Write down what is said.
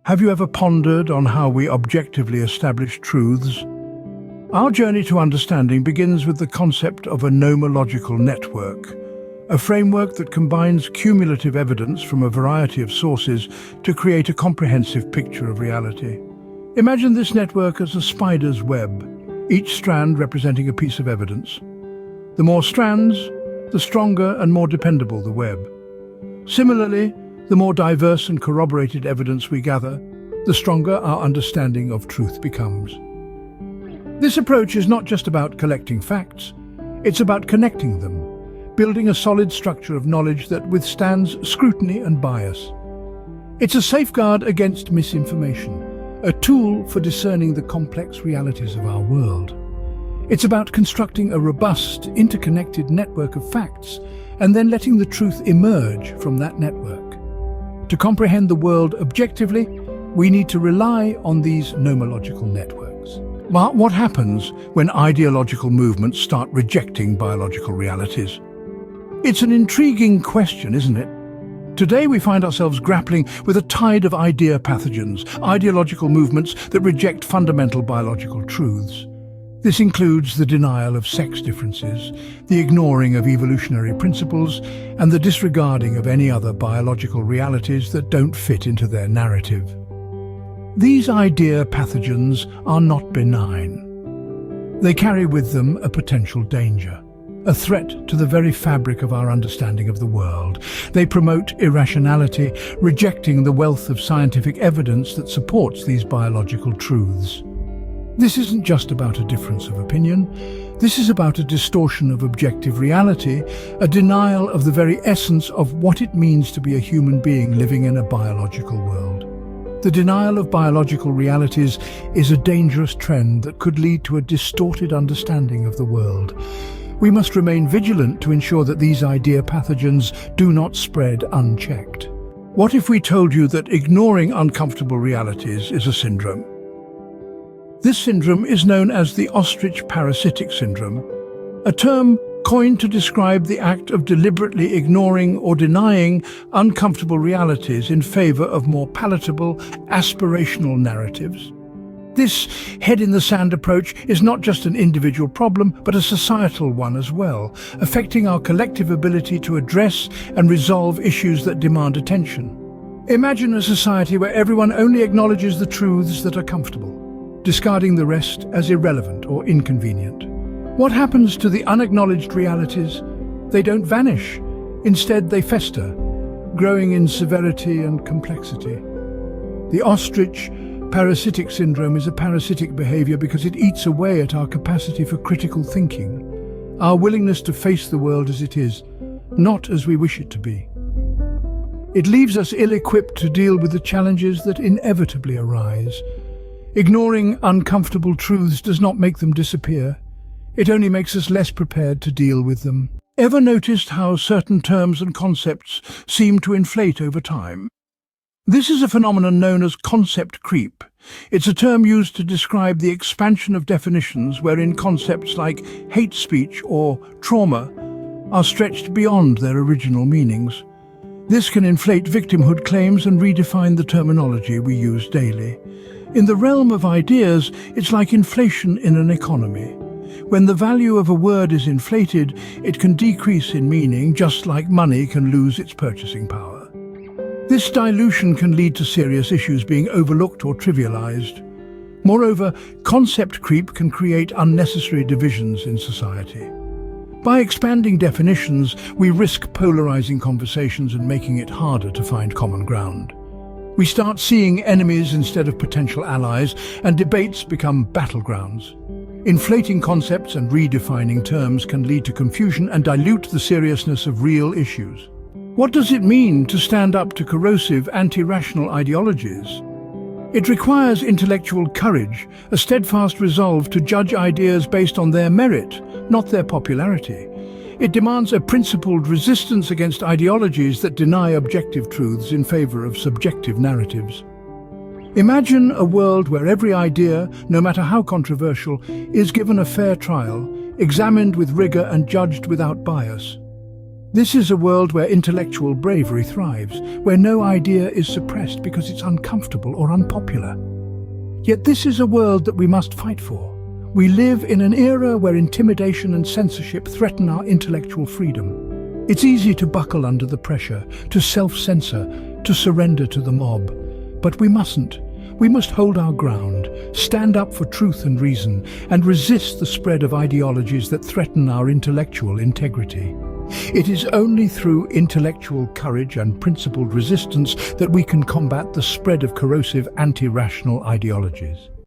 Have you ever pondered on how we objectively establish truths? Our journey to understanding begins with the concept of a nomological network, a framework that combines cumulative evidence from a variety of sources to create a comprehensive picture of reality. Imagine this network as a spider's web, each strand representing a piece of evidence. The more strands, the stronger and more dependable the web. Similarly, the more diverse and corroborated evidence we gather, the stronger our understanding of truth becomes. This approach is not just about collecting facts, it's about connecting them, building a solid structure of knowledge that withstands scrutiny and bias. It's a safeguard against misinformation, a tool for discerning the complex realities of our world. It's about constructing a robust, interconnected network of facts and then letting the truth emerge from that network. To comprehend the world objectively, we need to rely on these nomological networks. But what happens when ideological movements start rejecting biological realities? It's an intriguing question, isn't it? Today we find ourselves grappling with a tide of idea pathogens, ideological movements that reject fundamental biological truths. This includes the denial of sex differences, the ignoring of evolutionary principles, and the disregarding of any other biological realities that don't fit into their narrative. These idea pathogens are not benign. They carry with them a potential danger, a threat to the very fabric of our understanding of the world. They promote irrationality, rejecting the wealth of scientific evidence that supports these biological truths. This isn't just about a difference of opinion. This is about a distortion of objective reality, a denial of the very essence of what it means to be a human being living in a biological world. The denial of biological realities is a dangerous trend that could lead to a distorted understanding of the world. We must remain vigilant to ensure that these idea pathogens do not spread unchecked. What if we told you that ignoring uncomfortable realities is a syndrome? This syndrome is known as the ostrich parasitic syndrome, a term coined to describe the act of deliberately ignoring or denying uncomfortable realities in favor of more palatable, aspirational narratives. This head-in-the-sand approach is not just an individual problem, but a societal one as well, affecting our collective ability to address and resolve issues that demand attention. Imagine a society where everyone only acknowledges the truths that are comfortable, discarding the rest as irrelevant or inconvenient. What happens to the unacknowledged realities? They don't vanish. Instead, they fester, growing in severity and complexity. The ostrich parasitic syndrome is a parasitic behavior because it eats away at our capacity for critical thinking, our willingness to face the world as it is, not as we wish it to be. It leaves us ill-equipped to deal with the challenges that inevitably arise. Ignoring uncomfortable truths does not make them disappear. It only makes us less prepared to deal with them. Ever noticed how certain terms and concepts seem to inflate over time? This is a phenomenon known as concept creep. It's a term used to describe the expansion of definitions wherein concepts like hate speech or trauma are stretched beyond their original meanings. This can inflate victimhood claims and redefine the terminology we use daily. In the realm of ideas, it's like inflation in an economy. When the value of a word is inflated, it can decrease in meaning, just like money can lose its purchasing power. This dilution can lead to serious issues being overlooked or trivialized. Moreover, concept creep can create unnecessary divisions in society. By expanding definitions, we risk polarizing conversations and making it harder to find common ground. We start seeing enemies instead of potential allies, and debates become battlegrounds. Inflating concepts and redefining terms can lead to confusion and dilute the seriousness of real issues. What does it mean to stand up to corrosive, anti-rational ideologies? It requires intellectual courage, a steadfast resolve to judge ideas based on their merit, not their popularity. It demands a principled resistance against ideologies that deny objective truths in favor of subjective narratives. Imagine a world where every idea, no matter how controversial, is given a fair trial, examined with rigor and judged without bias. This is a world where intellectual bravery thrives, where no idea is suppressed because it's uncomfortable or unpopular. Yet this is a world that we must fight for. We live in an era where intimidation and censorship threaten our intellectual freedom. It's easy to buckle under the pressure, to self-censor, to surrender to the mob. But we mustn't. We must hold our ground, stand up for truth and reason, and resist the spread of ideologies that threaten our intellectual integrity. It is only through intellectual courage and principled resistance that we can combat the spread of corrosive anti-rational ideologies.